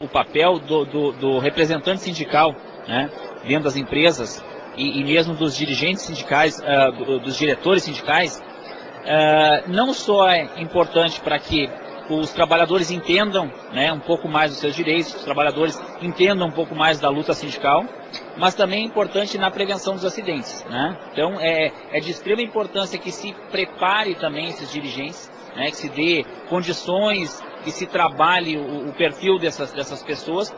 O papel do representante sindical, né, dentro das empresas e mesmo dos dirigentes sindicais, dos diretores sindicais, não só é importante para que os trabalhadores entendam, né, um pouco mais dos seus direitos, os trabalhadores entendam um pouco mais da luta sindical, mas também é importante na prevenção dos acidentes, né? Então é de extrema importância que se prepare também esses dirigentes, né, que se dê condições, que se trabalhe o perfil dessas pessoas,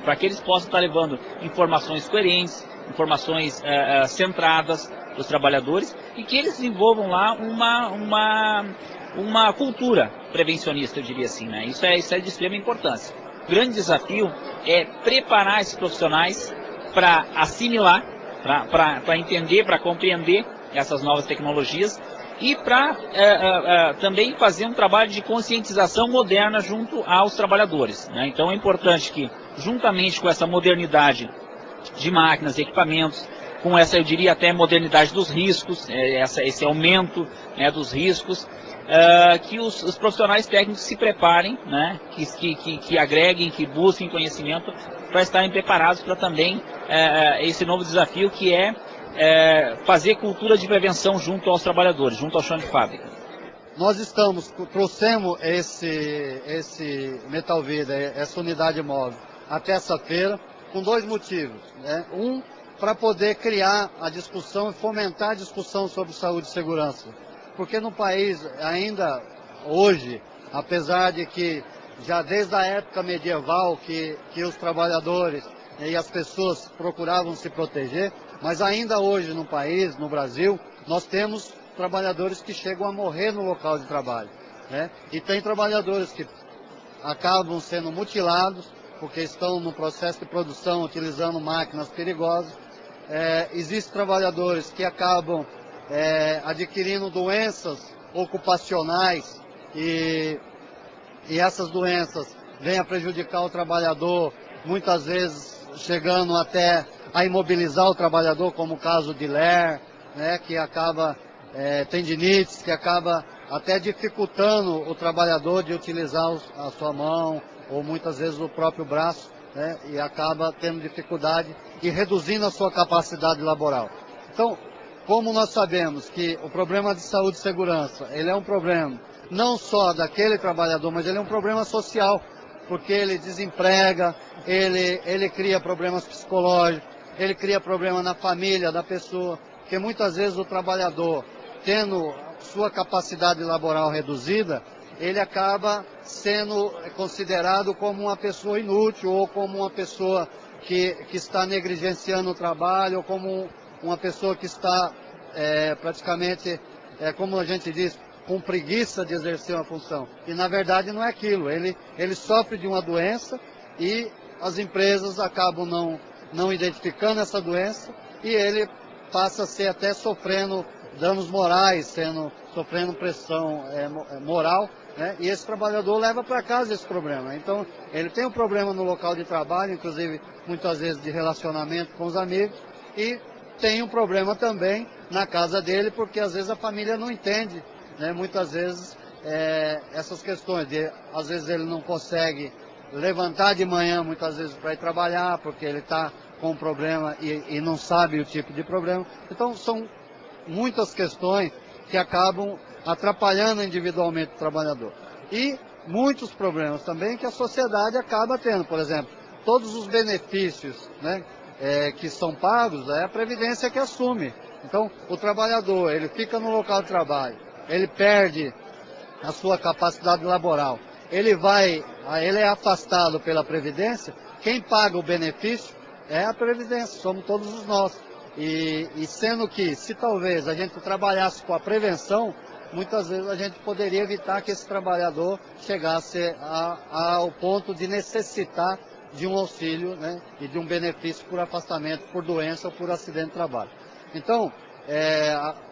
para que eles possam estar levando informações coerentes, informações centradas para os trabalhadores e que eles desenvolvam lá uma cultura prevencionista, eu diria assim, né? Isso é de extrema importância. O grande desafio é preparar esses profissionais para assimilar, para entender, para compreender essas novas tecnologias e para também fazer um trabalho de conscientização moderna junto aos trabalhadores, né? Então é importante que, juntamente com essa modernidade de máquinas e equipamentos, com essa, eu diria até, modernidade dos riscos, esse aumento, né, dos riscos, que os profissionais técnicos se preparem, né, que agreguem, que busquem conhecimento para estarem preparados para também esse novo desafio que é fazer cultura de prevenção junto aos trabalhadores, junto ao chão de fábrica. Nós trouxemos esse Metal Vida, essa unidade móvel, até essa feira, com dois motivos, né? Um, para poder criar a discussão e fomentar a discussão sobre saúde e segurança. Porque no país, ainda hoje, apesar de que já desde a época medieval que os trabalhadores e as pessoas procuravam se proteger, mas ainda hoje no país, no Brasil, nós temos trabalhadores que chegam a morrer no local de trabalho, né? E tem trabalhadores que acabam sendo mutilados porque estão no processo de produção utilizando máquinas perigosas. Existem trabalhadores que acabam adquirindo doenças ocupacionais e essas doenças vêm a prejudicar o trabalhador, muitas vezes chegando até a imobilizar o trabalhador, como o caso de Ler, né, que acaba tendinites, que acaba até dificultando o trabalhador de utilizar a sua mão ou muitas vezes o próprio braço, né, e acaba tendo dificuldade e reduzindo a sua capacidade laboral. Então, como nós sabemos que o problema de saúde e segurança, ele é um problema não só daquele trabalhador, mas ele é um problema social, porque ele desemprega, ele cria problemas psicológicos, ele cria problema na família da pessoa, porque muitas vezes o trabalhador, tendo sua capacidade laboral reduzida, ele acaba sendo considerado como uma pessoa inútil, ou como uma pessoa que está negligenciando o trabalho, ou como uma pessoa que está praticamente, como a gente diz, com preguiça de exercer uma função. E na verdade não é aquilo, ele sofre de uma doença e as empresas acabam não identificando essa doença e ele passa a ser até sofrendo danos morais, sofrendo pressão moral, né? E esse trabalhador leva para casa esse problema. Então, ele tem um problema no local de trabalho, inclusive muitas vezes de relacionamento com os amigos, e tem um problema também na casa dele, porque às vezes a família não entende, né? Muitas vezes essas questões, às vezes ele não consegue levantar de manhã, muitas vezes para ir trabalhar, porque ele está com um problema e não sabe o tipo de problema. Então, são muitas questões que acabam atrapalhando individualmente o trabalhador. E muitos problemas também que a sociedade acaba tendo. Por exemplo, todos os benefícios, né, que são pagos, é a Previdência que assume. Então, o trabalhador, ele fica no local de trabalho, ele perde a sua capacidade laboral, ele é afastado pela Previdência, quem paga o benefício é a Previdência, somos todos nós. E sendo que, se talvez a gente trabalhasse com a prevenção, muitas vezes a gente poderia evitar que esse trabalhador chegasse ao ponto de necessitar de um auxílio, né, e de um benefício por afastamento, por doença ou por acidente de trabalho. Então,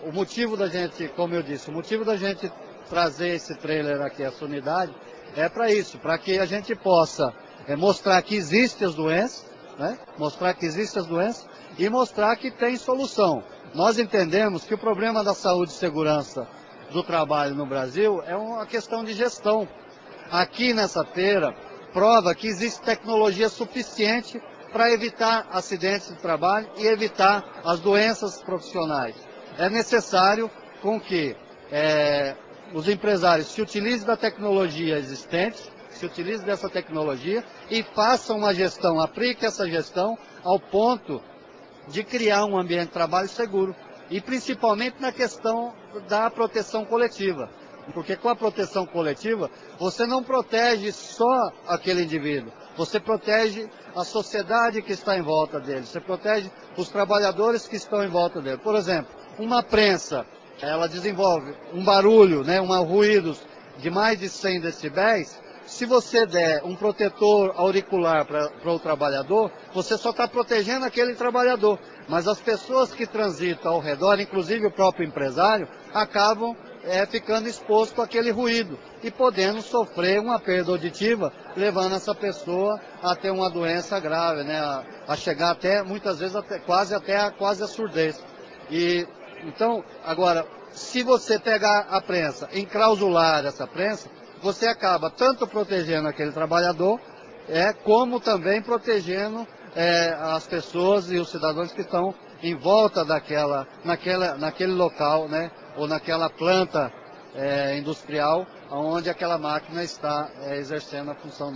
o motivo da gente, como eu disse, o motivo da gente trazer esse trailer aqui, essa unidade, é para isso, para que a gente possa mostrar que existem as doenças, né, mostrar que existem as doenças e mostrar que tem solução. Nós entendemos que o problema da saúde e segurança do trabalho no Brasil é uma questão de gestão. Aqui nessa feira, prova que existe tecnologia suficiente para evitar acidentes de trabalho e evitar as doenças profissionais. É necessário com que os empresários se utilizem da tecnologia existente, se utilizem dessa tecnologia e façam uma gestão, apliquem essa gestão ao ponto de criar um ambiente de trabalho seguro. E principalmente na questão da proteção coletiva. Porque com a proteção coletiva, você não protege só aquele indivíduo, você protege a sociedade que está em volta dele, você protege os trabalhadores que estão em volta dele. Por exemplo, uma prensa, ela desenvolve um barulho, ruídos de mais de 100 decibéis, se você der um protetor auricular para o trabalhador, você só está protegendo aquele trabalhador. Mas as pessoas que transitam ao redor, inclusive o próprio empresário, acabam ficando exposto àquele ruído e podendo sofrer uma perda auditiva, levando essa pessoa a ter uma doença grave, a chegar até, muitas vezes, quase a surdez. Então, agora, se você pegar a prensa, enclausular essa prensa, você acaba tanto protegendo aquele trabalhador, como também protegendo as pessoas e os cidadãos que estão em volta naquele local, ou naquela planta industrial, onde aquela máquina está exercendo a função,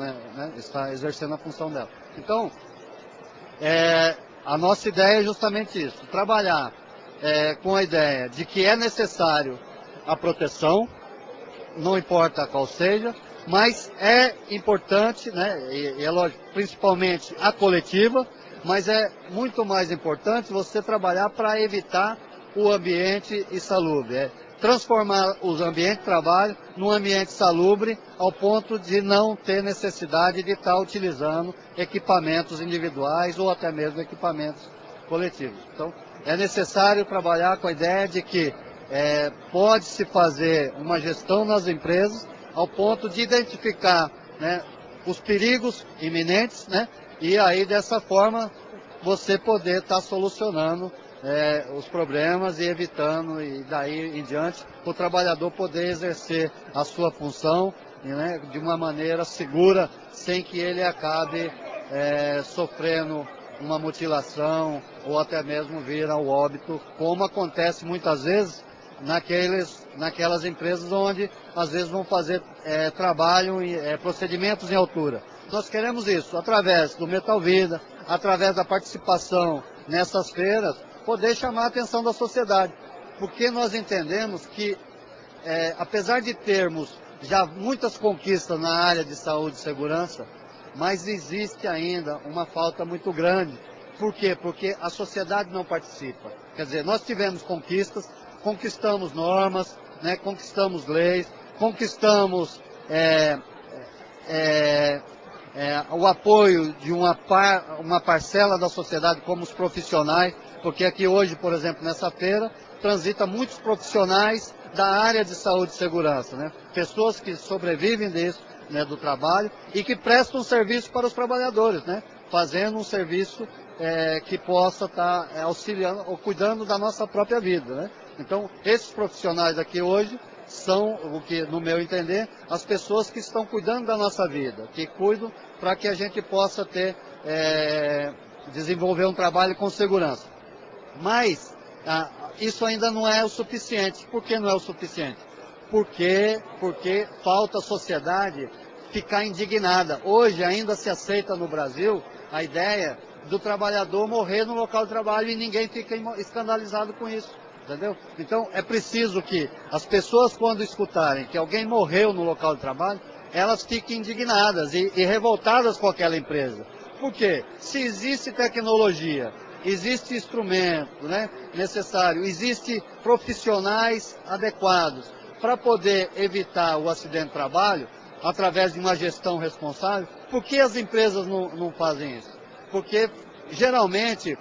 está exercendo a função dela. Então, a nossa ideia é justamente isso, trabalhar com a ideia de que é necessário a proteção, não importa qual seja, mas é importante, e é lógico, principalmente a coletiva, mas é muito mais importante você trabalhar para evitar o ambiente insalubre, transformar os ambientes de trabalho num ambiente salubre ao ponto de não ter necessidade de estar utilizando equipamentos individuais ou até mesmo equipamentos coletivos. Então, é necessário trabalhar com a ideia de que pode-se fazer uma gestão nas empresas ao ponto de identificar os perigos iminentes, e aí dessa forma você poder estar solucionando os problemas e evitando, e daí em diante, o trabalhador poder exercer a sua função de uma maneira segura, sem que ele acabe sofrendo uma mutilação ou até mesmo vir ao óbito, como acontece muitas vezes naquelas empresas onde às vezes vão fazer trabalho, procedimentos em altura. Nós queremos isso, através do Metal Vida, através da participação nessas feiras, poder chamar a atenção da sociedade. Porque nós entendemos que, apesar de termos já muitas conquistas na área de saúde e segurança, mas existe ainda uma falta muito grande. Por quê? Porque a sociedade não participa. Quer dizer, nós tivemos conquistas, conquistamos normas, conquistamos leis, conquistamos o apoio de uma parcela da sociedade como os profissionais, porque aqui hoje, por exemplo, nessa feira, transita muitos profissionais da área de saúde e segurança, pessoas que sobrevivem disso, do trabalho e que prestam serviço para os trabalhadores, fazendo um serviço que possa estar auxiliando ou cuidando da nossa própria vida. Então, esses profissionais aqui hoje são, o que, no meu entender, as pessoas que estão cuidando da nossa vida, que cuidam para que a gente possa desenvolver um trabalho com segurança. Mas isso ainda não é o suficiente. Por que não é o suficiente? Porque falta a sociedade ficar indignada. Hoje ainda se aceita no Brasil a ideia do trabalhador morrer no local de trabalho e ninguém fica escandalizado com isso. Entendeu? Então é preciso que as pessoas, quando escutarem que alguém morreu no local de trabalho, elas fiquem indignadas e revoltadas com aquela empresa. Por quê? Se existe tecnologia, existe instrumento necessário, existe profissionais adequados para poder evitar o acidente de trabalho, através de uma gestão responsável, por que as empresas não fazem isso? Porque geralmente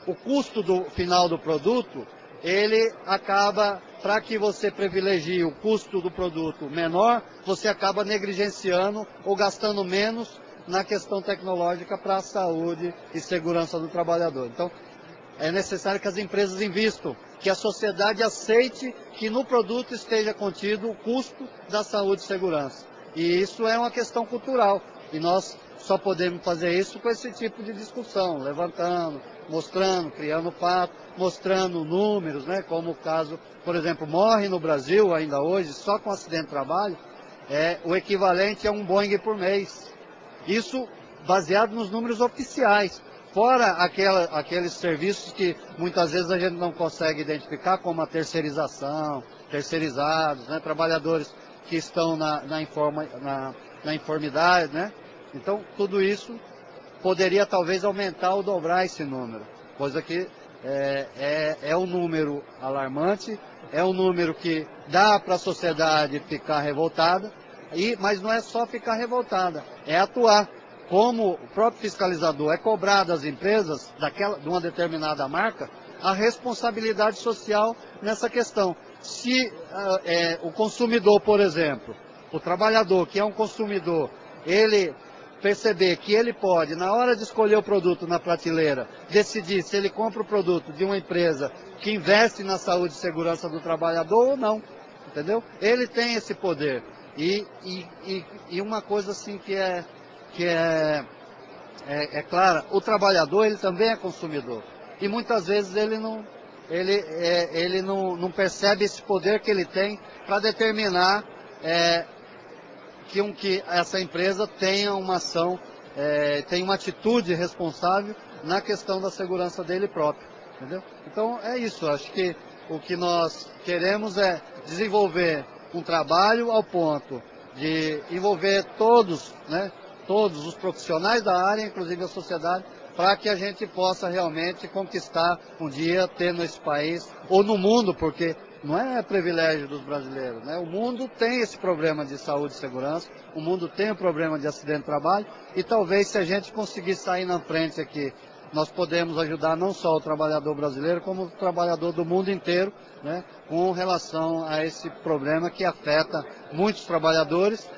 o custo final do produto, ele acaba, para que você privilegie o custo do produto menor, você acaba negligenciando ou gastando menos na questão tecnológica para a saúde e segurança do trabalhador. Então, é necessário que as empresas invistam, que a sociedade aceite que no produto esteja contido o custo da saúde e segurança. E isso é uma questão cultural. E nós só podemos fazer isso com esse tipo de discussão, levantando, mostrando, criando fato, mostrando números, né? Como o caso, por exemplo, morre no Brasil ainda hoje, só com acidente de trabalho, o equivalente a um Boeing por mês. Isso baseado nos números oficiais. Fora aqueles serviços que muitas vezes a gente não consegue identificar, como a terceirização, terceirizados, né? Trabalhadores que estão na informidade, né? Então, tudo isso poderia talvez aumentar ou dobrar esse número, coisa que é um número alarmante, é um número que dá para a sociedade ficar revoltada, mas não é só ficar revoltada, é atuar. Como o próprio fiscalizador é cobrado das empresas de uma determinada marca, a responsabilidade social nessa questão. Se o consumidor, por exemplo, o trabalhador que é um consumidor, ele perceber que ele pode, na hora de escolher o produto na prateleira, decidir se ele compra o produto de uma empresa que investe na saúde e segurança do trabalhador ou não, entendeu? Ele tem esse poder. E uma coisa assim que é clara, o trabalhador ele também é consumidor. E muitas vezes ele não percebe esse poder que ele tem para determinar que essa empresa tenha uma ação, tenha uma atitude responsável na questão da segurança dele próprio. Entendeu? Então é isso, acho que o que nós queremos é desenvolver um trabalho ao ponto de envolver todos, né, todos os profissionais da área, inclusive a sociedade, para que a gente possa realmente conquistar um dia, ter nesse país, ou no mundo, porque não é privilégio dos brasileiros, né? O mundo tem esse problema de saúde e segurança, o mundo tem o problema de acidente de trabalho, e talvez se a gente conseguir sair na frente aqui, nós podemos ajudar não só o trabalhador brasileiro, como o trabalhador do mundo inteiro, né? Com relação a esse problema que afeta muitos trabalhadores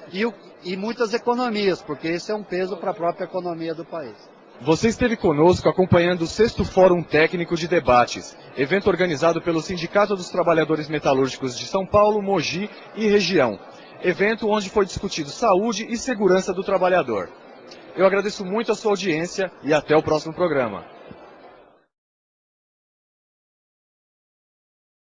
e muitas economias, porque esse é um peso para a própria economia do país. Você esteve conosco acompanhando o 6º Fórum Técnico de Debates, evento organizado pelo Sindicato dos Trabalhadores Metalúrgicos de São Paulo, Mogi e região. Evento onde foi discutido saúde e segurança do trabalhador. Eu agradeço muito a sua audiência e até o próximo programa.